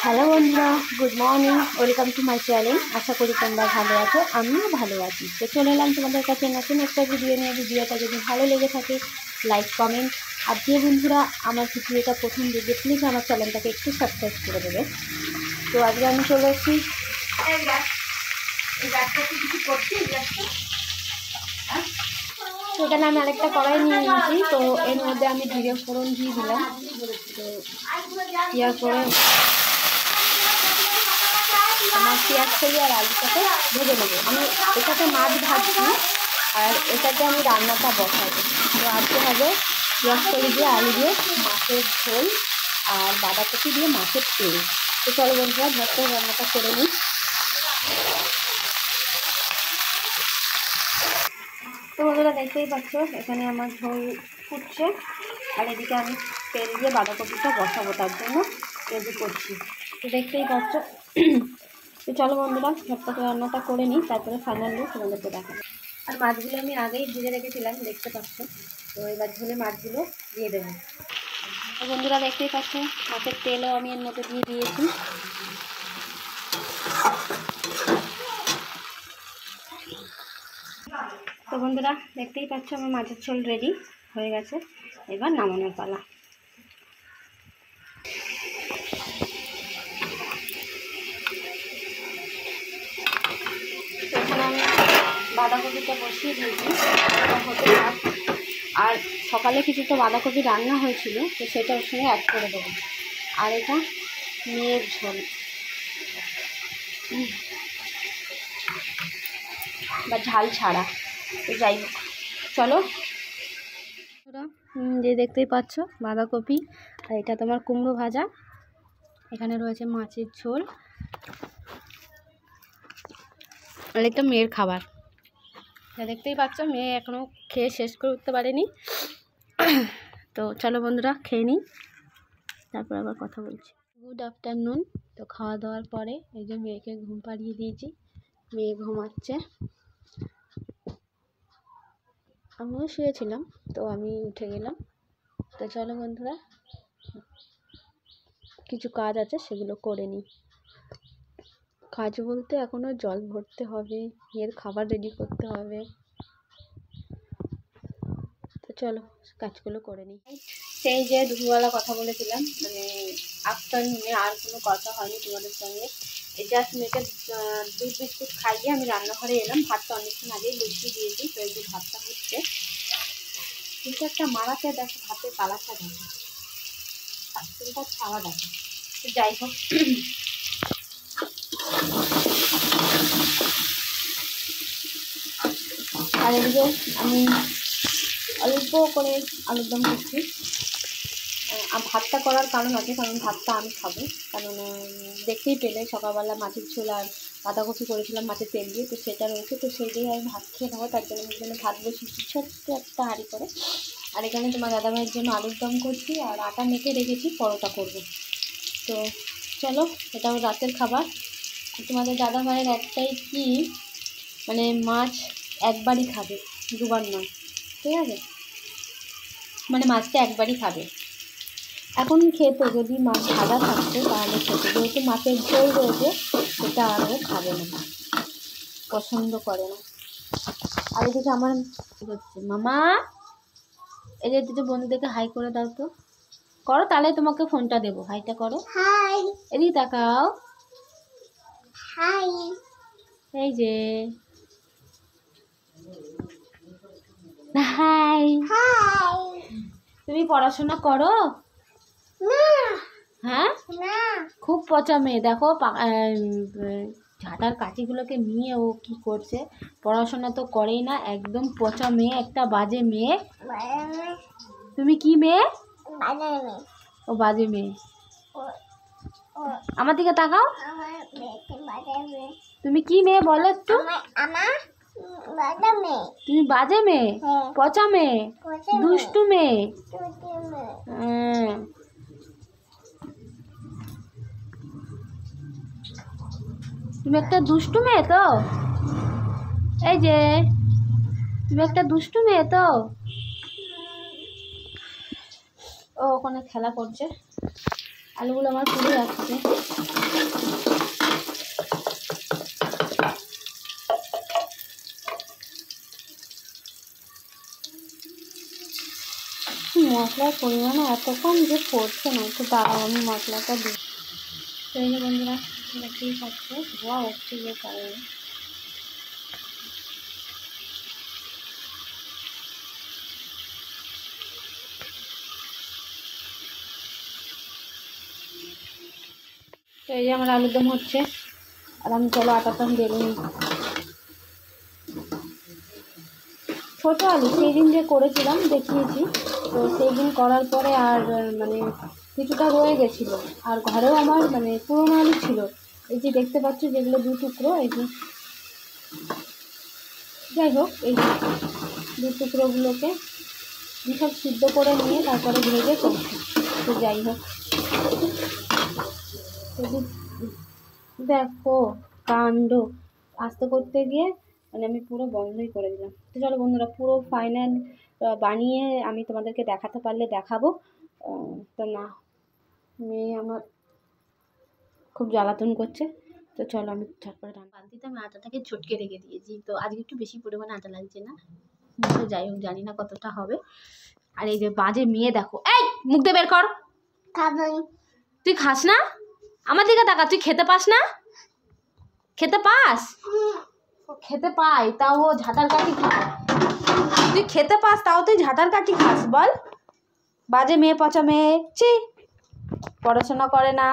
Hello বন্ধুরা, good morning, welcome to my channel. আশা করি তোমরা ভালো আছো, আমিও ভালো আছি। তো চলে এলাম তোমাদের কাছে নতুন একটা ভিডিও নিয়ে। ভিডিওটা যদি ভালো লেগে থাকে লাইক কমেন্ট, আর যে বন্ধুরা আমার ভিডিওটা প্রথম দেখবে প্লিজ আমার চ্যানেলটাকে একটু সাবস্ক্রাইব করে দেবে। তো আজকে আমি চলে এসেছি, সেখানে আমি আরেকটা কড়াই নিয়ে নিয়েছি। তো এর মধ্যে আমি জিরে ফোড়ন দিয়ে দিলাম। তো দেওয়ার পরে আমার পেঁয়াজ কলি আর আলুটাকে ভেজে নেবো। আমি এটাতে মাছ ভাজছি আর এটাতে আমি রান্নাটা বসাবো। তো আজকে হবে পেঁয়াজ কলি দিয়ে আলু দিয়ে মাছের ঝোল আর বাঁধাকপি দিয়ে মাছের তেল। তো চলো বন্ধুরা ঝটপট রান্নাটা করে নিই। তো বন্ধুরা দেখতেই পাচ্ছ এখানে আমার ঝোল ফুটছে আর এদিকে আমি তেল দিয়ে বাঁধাকপিটা বসাবো, তার জন্য রেডি করছি। তো দেখতেই পাচ্ছ। তো চলো বন্ধুরা ঝটপট রান্নাটা করে নিই, তারপরে ফাইনাল লুক তোমাদেরকে দেখাবো। আর মাছগুলো আমি আগেই ভেজে রেখেছিলাম, দেখতে পাচ্ছ। তো এবার ঝোলে মাছগুলো দিয়ে দেবো। তো বন্ধুরা দেখতেই পাচ্ছ মাছের তেলও আমি এর মধ্যে দিয়ে দিয়েছি। তো বন্ধুরা দেখতেই পাচ্ছ আমার মাছের ঝোল রেডি হয়ে গেছে, এবার নামানোর পালা। এখানে আমি বাঁধাকপিটা বসিয়ে দিয়েছি, হতে থাক। আর সকালে কিছু তো বাঁধাকপি রান্না হয়েছিল, তো সেটা ওর সঙ্গে অ্যাড করে দেবো। আর এটা মেয়ের ঝোল বা ঝাল ছাড়া। তো যাই হোক চলো। যে দেখতেই পাচ্ছ বাঁধাকপি আর এটা তোমার কুমড়ো ভাজা, এখানে রয়েছে মাছের ঝোল আর এটা মেয়ের খাবার। দেখতেই পাচ্ছ মেয়ে এখনও খেয়ে শেষ করে উঠতে পারেনি। তো চলো বন্ধুরা খেয়ে নিই, তারপর আবার কথা বলছি। Good afternoon. তো খাওয়া দাওয়ার পরে এই যে মেয়েকে ঘুম পাড়িয়ে দিয়েছি, মেয়ে ঘুমাচ্ছে, আমিও শুয়েছিলাম। তো আমি উঠে গেলাম। তো চলো বন্ধুরা কিছু কাজ আছে সেগুলো করে নিই। কাজ বলতে এখনও জল ভরতে হবে, এর খাবার রেডি করতে হবে। তো চলো কাজগুলো করে নিই। সেই যে দুপুরবেলা কথা বলেছিলাম, মানে আফটারনুনে আর কোনো কথা হয়নি তোমাদের সঙ্গে। এই জাস্ট মেয়েকে দুধ বিস্কুট খাইয়ে আমি রান্নাঘরে এলাম। ভাতটা অনেকক্ষণ আগেই বসিয়ে দিয়েছি। তো এই যে ভাতটা হচ্ছে, কিন্তু একটা মারাতে দেখো ভাতের কালারটা দেখো, ভাতটা ছাওয়া দেখো। তো যাই হোক আর এদিকে আমি অল্প করে আলুর দম করছি। ভাতটা করার কারণ আছে, কারণ ভাতটা আমি খাবো। কারণ দেখতেই পেলে সকালবেলা মাছের ঝোল আর বাঁধাকপি করেছিলাম মাছের তেল দিয়ে, তো সেটা রয়েছে। তো সেই দিয়ে আমি ভাত খেয়ে নেবো, তার জন্য ভাত বসিয়েছি ছোট্ট একটা হাঁড়ি করে। আর এখানে তোমার দাদাভাইয়ের জন্য আলুর দম করছি আর আটা মেখে রেখেছি, পরোটা করবো। তো চলো এটাও রাতের খাবার। তোমাদের দাদাভাইয়ের একটাই কি, মানে মাছ একবারই খাবে, দুবার নয়, ঠিক আছে? মানে মাছটা একবারই খাবে। এখন খেত যদি মাছ ভাজা থাকতো তাহলে খেতে, যেহেতু মাছের ঝোল রয়েছে সেটা আরও খাবে না, পছন্দ করে না। আর এদিকে আমার হচ্ছে মামা, এই যে দুটো বন্ধুদেরকে হাই করে দাও তো, করো তাহলে তোমাকে ফোনটা দেবো। হাইটা করো, হাই। এদিকে তাকাও, হাই। এই যে হাই হাই। তুমি পড়াশোনা করো? হ্যাঁ, খুব পচা মেয়ে। দেখো ঝাঁটার কাঠিগুলোকে নিয়ে ও কি করছে, পড়াশোনা তো করেই না, একদম পচা মেয়ে, একটা বাজে মেয়ে। তুমি কি মেয়ে? ও বাজে মেয়ে। আমার দিকে তাকাও, তুমি কি মেয়ে বলো একটু? তুমি বাজে মেয়ে, পচা মেয়ে, দুষ্টু মেয়ে। তুমি একটা দুষ্টু মেয়ে তো, এই যে তুমি একটা দুষ্টু মেয়ে তো। ও ওখানে খেলা করছে। আলুগুলো আমার পুড়ে যাচ্ছে। মশলার পরিমাণ এত কম যে পড়ছে না, একটু দাঁড়াও আমি মশলাটা দিই। তো এই যে বন্ধুরা দেখতেই পাচ্ছে ধোয়া উঠছে যে কারণে। তো এই যে আমার আলুর দম হচ্ছে, আর আমি চলো আটাটা বেরো নিই। ছোটো আলু সেই দিন যে করেছিলাম দেখিয়েছি, তো সেই দিন করার পরে আর মানে কিছুটা রয়ে গেছিলো, আর ঘরেও আমার মানে পুরোনো আলু ছিল, এই যে দেখতে পাচ্ছ যেগুলো 2 টুকরো, এই যে যাই হোক এই 2 টুকরোগুলোকে সব সিদ্ধ করে নিয়ে তারপরে ভেজে করছি। তো যাই হোক দেখো কাণ্ড, আস্তে করতে গিয়ে মানে আমি পুরো বন্ধই করে দিলাম। তো চলো বন্ধুরা পুরো ফাইনাল বানিয়ে আমি তোমাদেরকে দেখাতে পারলে দেখাবো। তো না, মেয়ে আমার খুব জ্বালাতন করছে, তো চলো আমি ঝটপট বালতিতে আমি আটাটাকে ছটকে রেখে দিয়েছি। তো আজকে একটু বেশি পরিমাণে আটা লাগছে না, তো যাই হোক জানি না কতটা হবে। আর এই যে বাজে মেয়ে দেখো, এই মুখ দিয়ে বের কর, তুই খাস না? আমার দিকে তাকা, তুই খেতে পাস না? খেতে পাস? খেতে পাই তাও ও ঝাঁটার কাঠি খায়। তুই খেতে পাস তাও তুই ঝাঁটার কাঠি খাস? বল, বাজে মেয়ে পচা মেয়ে, ছি, পড়াশোনা করে না।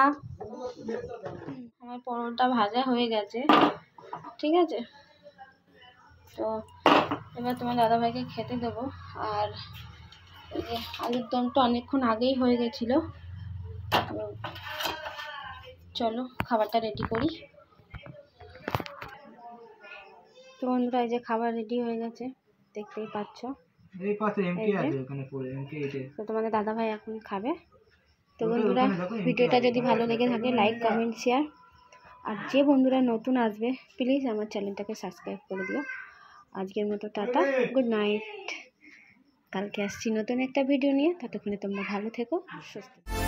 আমার পরোটা ভাজা হয়ে গেছে, ঠিক আছে। তো এবার তোমার দাদাভাইকে খেতে দেবো। আর এই যে আলুর দমটা অনেকক্ষণ আগেই হয়ে গেছিলো, চলো খাবারটা রেডি করি। তো বন্ধুরা এই যে খাবার রেডি হয়ে গেছে, দেখতেই পাচ্ছ। তো তোমাদের দাদাভাই এখন খাবে। তো বন্ধুরা ভিডিওটা যদি ভালো লেগে থাকে লাইক কমেন্ট শেয়ার, আর যে বন্ধুরা নতুন আসবে প্লিজ আমার চ্যানেলটাকে সাবস্ক্রাইব করে দিও। আজকের মতো টাটা, গুড নাইট। কালকে আসছি নতুন একটা ভিডিও নিয়ে, ততক্ষণে তোমরা ভালো থেকো, সুস্থ থেকো।